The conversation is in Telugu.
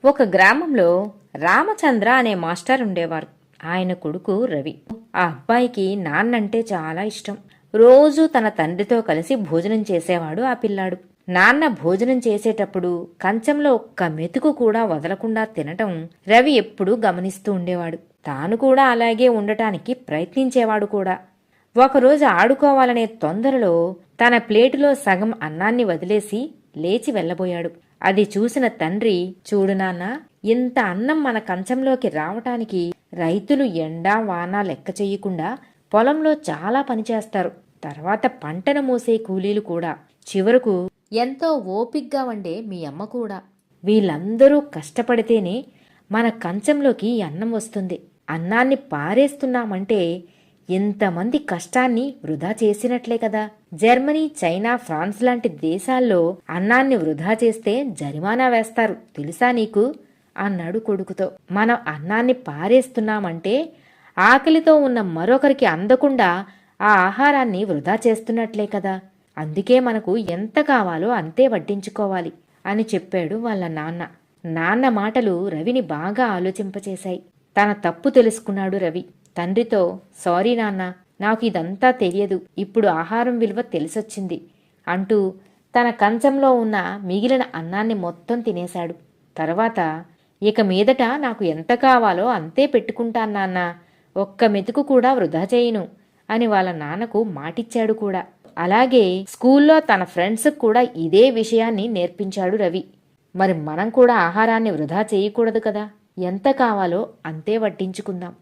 ఒక గ్రామంలో రామచంద్ర అనే మాస్టర్ ఉండేవారు. ఆయన కొడుకు రవి. ఆ అబ్బాయికి నాన్నంటే చాలా ఇష్టం. రోజూ తన తండ్రితో కలిసి భోజనం చేసేవాడు ఆ పిల్లాడు. నాన్న భోజనం చేసేటప్పుడు కంచంలో ఒక్క మెతుకు కూడా వదలకుండా తినటం రవి ఎప్పుడూ గమనిస్తూ ఉండేవాడు. తాను కూడా అలాగే ఉండటానికి ప్రయత్నించేవాడు కూడా. ఒకరోజు ఆడుకోవాలనే తొందరలో తన ప్లేటులో సగం అన్నాన్ని వదిలేసి లేచి వెళ్లబోయాడు. అది చూసిన తండ్రి, చూడు నాన్నా, ఇంత అన్నం మన కంచంలోకి రావటానికి రైతులు ఎండా వాన లెక్క చెయ్యకుండా పొలంలో చాలా పనిచేస్తారు. తర్వాత పంటను మోసే కూలీలు కూడా, చివరకు ఎంతో ఓపిగ్గా వండే మీ అమ్మ కూడా. వీళ్ళందరూ కష్టపడితేనే మన కంచంలోకి అన్నం వస్తుంది. అన్నాన్ని పారేస్తున్నామంటే ఎంతమంది కష్టాన్ని వృధా చేసినట్లే కదా. జర్మనీ, చైనా, ఫ్రాన్స్ లాంటి దేశాల్లో అన్నాన్ని వృధా చేస్తే జరిమానా వేస్తారు, తెలుసా నీకు అన్నాడు కొడుకుతో. మనం అన్నాన్ని పారేస్తున్నామంటే ఆకలితో ఉన్న మరొకరికి అందకుండా ఆ ఆహారాన్ని వృధా చేస్తున్నట్లే కదా. అందుకే మనకు ఎంత కావాలో అంతే వడ్డించుకోవాలి అని చెప్పాడు వాళ్ళ నాన్న. నాన్న మాటలు రవిని బాగా ఆలోచింపచేశాయి. తన తప్పు తెలుసుకున్నాడు రవి. తండ్రితో, సారీ నాన్న, నాకు ఇదంతా తెలియదు, ఇప్పుడు ఆహారం విలువ తెలిసొచ్చింది అంటూ తన కంచంలో ఉన్న మిగిలిన అన్నాన్ని మొత్తం తినేశాడు. తర్వాత, ఇక మీదట నాకు ఎంత కావాలో అంతే పెట్టుకుంటాను నాన్న, ఒక్క మెతుకు కూడా వృధా చేయను అని వాళ్ళ నాన్నకు మాటిచ్చాడు కూడా. అలాగే స్కూల్లో తన ఫ్రెండ్స్కి కూడా ఇదే విషయాన్ని నేర్పించాడు రవి. మరి మనం కూడా ఆహారాన్ని వృధా చేయకూడదు కదా. ఎంత కావాలో అంతే వడ్డించుకుందాం.